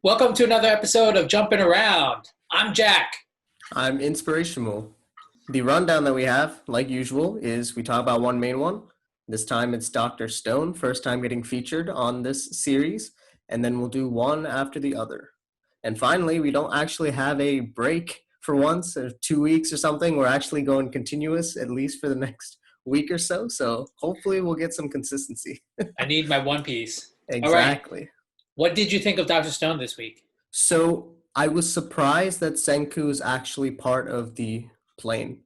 Welcome to another episode of Jumping Around. I'm Jack. I'm inspirational. The rundown that we have, like usual, is we talk about one main one. This time it's Dr. Stone, first time getting featured on this series, and then we'll do one after the other. And finally, we don't actually have a break for once, or 2 weeks or something. We're actually going continuous, at least for the next week or so. So hopefully we'll get some consistency. I need my One Piece. All right. Exactly. What did you think of Dr. Stone this week? So I was surprised that Senku is actually part of the plane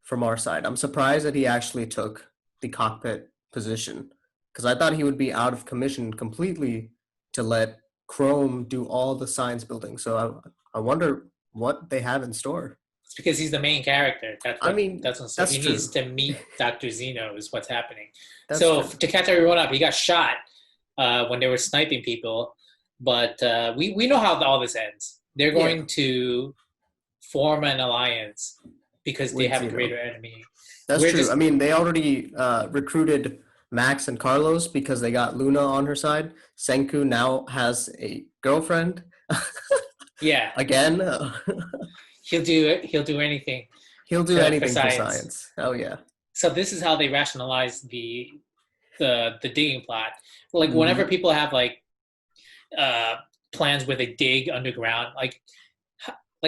from our side. I'm surprised that he actually took the cockpit position because I thought he would be out of commission completely to let Chrome do all the science building. So I wonder what they have in store. It's because he's the main character. That's he true. needs to meet Dr. Zeno is what's happening. That's so true. To catch everyone up, he got shot when they were sniping people. But we know how all this ends. They're going to form an alliance because they have a greater enemy. That's true. I mean, they already recruited Max and Carlos because they got Luna on her side. Senku now has a girlfriend. Yeah. Again. He'll do anything. He'll do anything for science. Oh yeah. So this is how they rationalize the digging plot. Like whenever people have like plans where they dig underground, like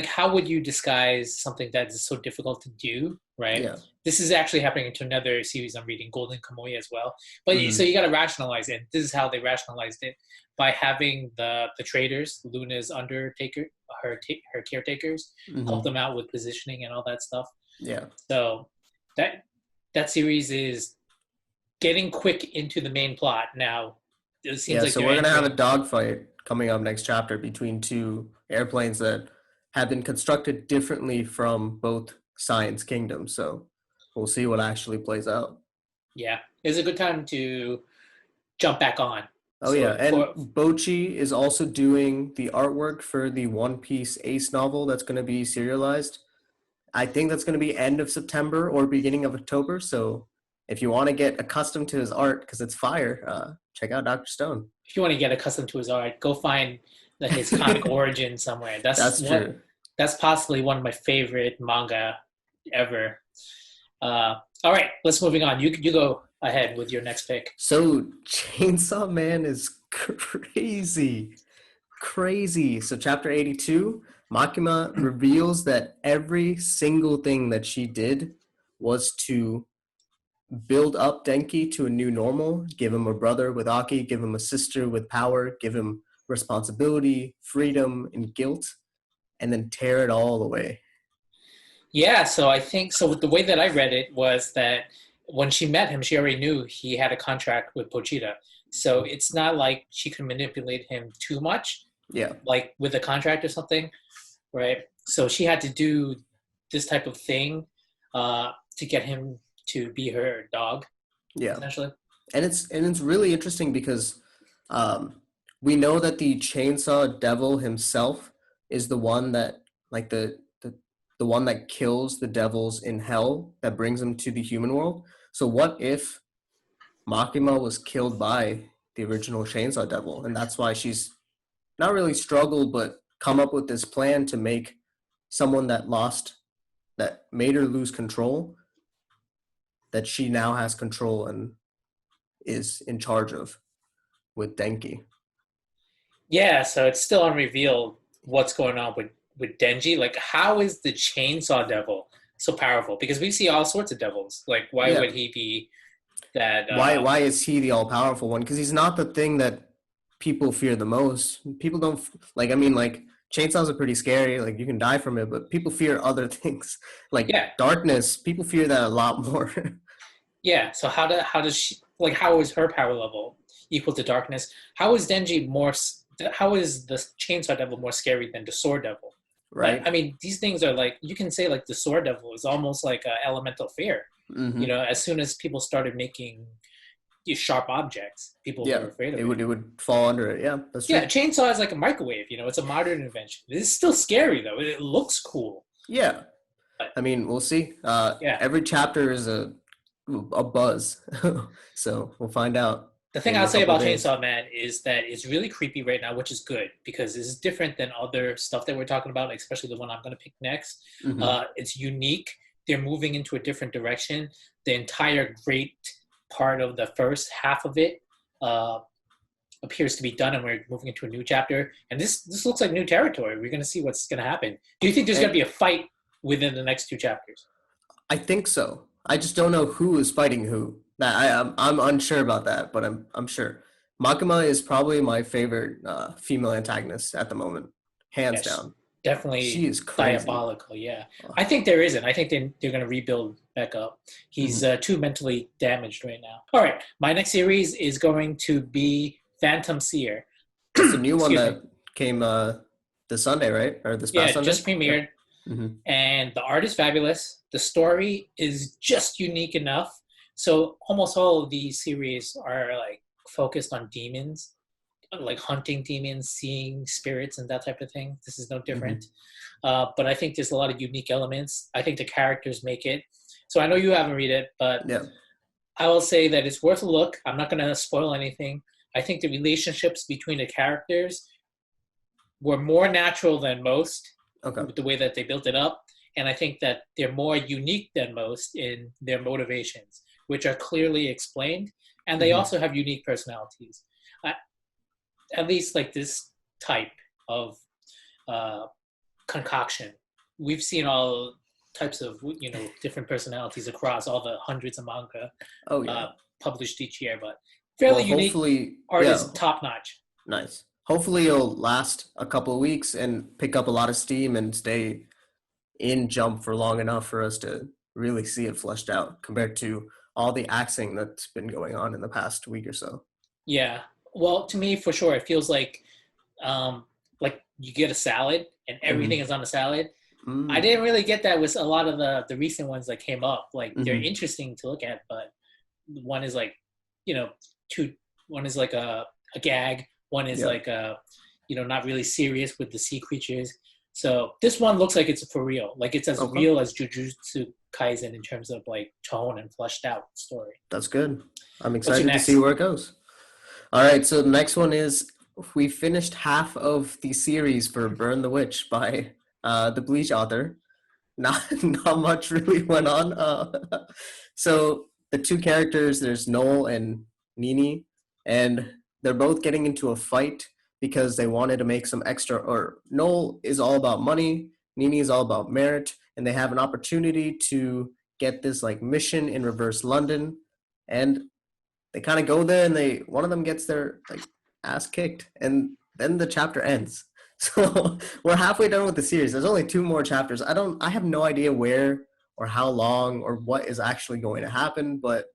how would you disguise something that is so difficult to do, right? Yeah. This is actually happening to another series I'm reading, Golden Kamuy as well. But so you got to rationalize it. This is how they rationalized it by having the traders, Luna's undertaker, her caretakers, help them out with positioning and all that stuff. Yeah. So that series is getting quick into the main plot now. It seems like so we're gonna have a dogfight coming up next chapter between two airplanes that have been constructed differently from both science kingdoms. So we'll see what actually plays out. Yeah, it's a good time to jump back on. Oh, so, and Bochi is also doing the artwork for the One Piece Ace novel that's going to be serialized. I think that's going to be end of September or beginning of October. So if you want to get accustomed to his art, because it's fire, check out Dr. Stone. If you want to get accustomed to his art, go find his comic origin somewhere. That's true. That's possibly one of my favorite manga ever. All right, let's moving on. You go ahead with your next pick. So Chainsaw Man is crazy. So chapter 82, Makima reveals that every single thing that she did was to build up Denki to a new normal, give him a brother with Aki, give him a sister with power, give him responsibility, freedom, and guilt, and then tear it all away. Yeah, so I think the way that I read it was that when she met him, she already knew he had a contract with Pochita. So it's not like she could manipulate him too much. Yeah. Like with a contract or something, right? So she had to do this type of thing to get him to be her dog. Yeah. Essentially. And it's really interesting because we know that the Chainsaw Devil himself is the one that like the one that kills the devils in hell that brings them to the human world. So what if Makima was killed by the original Chainsaw Devil, and that's why she's not really struggled, but come up with this plan to make someone that made her lose control, that she now has control and is in charge of with Denki. Yeah, so it's still unrevealed what's going on with Denji. Like, how is the Chainsaw Devil so powerful? Because we see all sorts of devils. Like, why would he be that? Why is he the all-powerful one? Because he's not the thing that people fear the most. People don't like. I mean, like chainsaws are pretty scary. Like you can die from it, but people fear other things. Like darkness, people fear that a lot more. Yeah. So how does she like? How is her power level equal to darkness? How is Denji more? How is the Chainsaw Devil more scary than the Sword Devil? Right. I mean, these things are like, you can say like the Sword Devil is almost like an elemental fear. Mm-hmm. You know, as soon as people started making these sharp objects, people were afraid of it. It would fall under it. Yeah, that's true. Yeah, chainsaw is like a microwave. You know, it's a modern invention. It's still scary though. It looks cool. Yeah. But, I mean, we'll see. Every chapter is a buzz. So we'll find out. The thing maybe I'll a say couple of about days. Chainsaw Man is that it's really creepy right now, which is good because this is different than other stuff that we're talking about, especially the one I'm going to pick next. Hmm. It's unique. They're moving into a different direction. The entire great part of the first half of it uh, appears to be done, and we're moving into a new chapter. And this looks like new territory. We're going to see what's going to happen. Do you think there's going And to be a fight within the next two chapters? I think so. I just don't know who is fighting who. That I'm unsure about that, but I'm sure. Makima is probably my favorite female antagonist at the moment, hands Yes, down. She definitely is crazy. diabolical. Yeah, Oh, I think there isn't. I think they're going to rebuild back up. He's mhm. too mentally damaged right now. All right, my next series is going to be Phantom Seer. That's the new one Excuse that me. came this Sunday, right? Or this past Yeah, Sunday? just Yep. premiered, Hmm. and the art is fabulous. The story is just unique enough. So almost all of these series are like focused on demons, like hunting demons, seeing spirits, and that type of thing. This is no different. Hmm. But I think there's a lot of unique elements. I think the characters make it. So I know you haven't read it, but Yeah. I will say that it's worth a look. I'm not going to spoil anything. I think the relationships between the characters were more natural than most Okay. with the way that they built it up. And I think that they're more unique than most in their motivations, which are clearly explained. And they Hmm. also have unique personalities. Uh, at least like this type of uh, concoction. We've seen all types of different personalities across all the hundreds of manga Oh yeah. uh, published each year, but Well, fairly unique. hopefully, Art yeah. is top notch. Nice. Hopefully, it'll last a couple of weeks and pick up a lot of steam and stay in Jump for long enough for us to really see it fleshed out compared to all the axing that's been going on in the past week or so. Yeah. Well, to me, for sure, it feels um, like you get a salad and everything Mm-hmm. is on the salad. I Mm-hmm. didn't really get that with a lot of the recent ones that came up. Like they're Mm-hmm. interesting to look at, but one is like, you know, two. One is like a gag. One is Yeah. like not really serious with the sea creatures. So this one looks like it's for real. Like it's as Okay. real as Jujutsu Kaisen in terms of like tone and fleshed out story. That's good. I'm What's your excited to see next? where it goes. All right. So the next one is we finished half of the series for Burn the Witch by the Bleach author. Not not much really went on. So the two characters, there's Noel and Nini, and they're both getting into a fight because they wanted to make some extra. Or Noel is all about money, Nini is all about merit, and they have an opportunity to get this like mission in reverse London, and they kind of go there, and they one of them gets their like ass kicked, and then the chapter ends. So we're halfway done with the series. There's only two more chapters. I have no idea where or how long or what is actually going to happen, but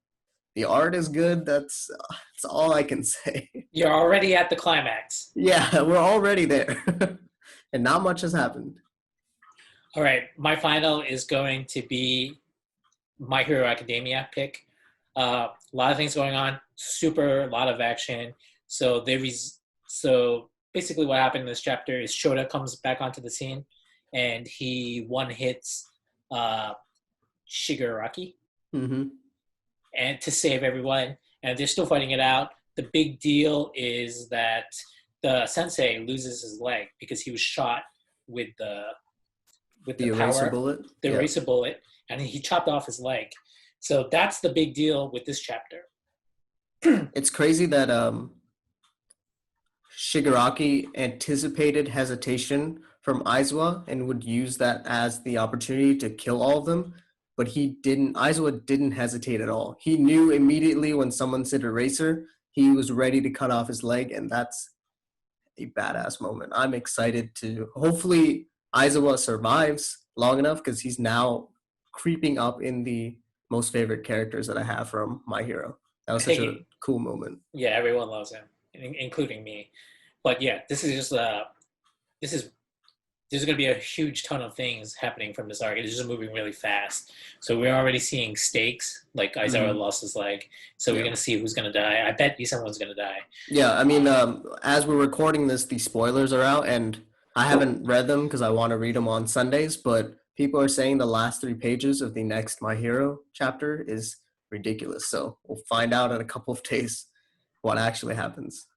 the art is good. That's all I can say. You're already at the climax. Yeah, we're already there, and not much has happened. All right, my final is going to be My Hero Academia pick. A lot of things going on, super a lot of action. So so basically what happened in this chapter is Shota comes back onto the scene, and he one hits uh, Shigaraki Hmm. and to save everyone, and they're still fighting it out. The big deal is that the sensei loses his leg because he was shot with the The eraser power, bullet. the Yeah, eraser bullet, and he chopped off his leg. So that's the big deal with this chapter. it's crazy that Shigaraki anticipated hesitation from Aizawa and would use that as the opportunity to kill all of them, but he didn't. Aizawa didn't hesitate at all. He knew immediately when someone said eraser, he was ready to cut off his leg, and that's a badass moment. I'm excited to hopefully Aizawa survives long enough because he's now creeping up in the most favorite characters that I have from My Hero. That I was such think, a cool moment. yeah, everyone loves him, including me. But yeah, this is there's going to be a huge ton of things happening from this arc. It's just moving really fast. So we're already seeing stakes, like Aizawa Mm-hmm. lost his leg. So we're Yeah. going to see who's going to die. I bet you someone's going to die. Yeah, I mean, as we're recording this, the spoilers are out, and I haven't read them because I want to read them on Sundays. But people are saying the last 3 pages of the next My Hero chapter is ridiculous. So we'll find out in a couple of days. what actually happens.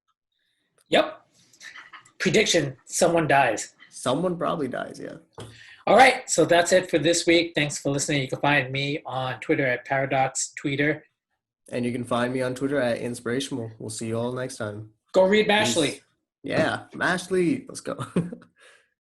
Yep. Prediction: someone dies. Someone probably dies. Yeah. All right, so that's it for this week. Thanks for listening. You can find me on Twitter at Paradox Tweeter. And you can find me on Twitter at Inspirational. We'll see you all next time. Go read Peace. Mashley. Yeah, Mashley. Let's go.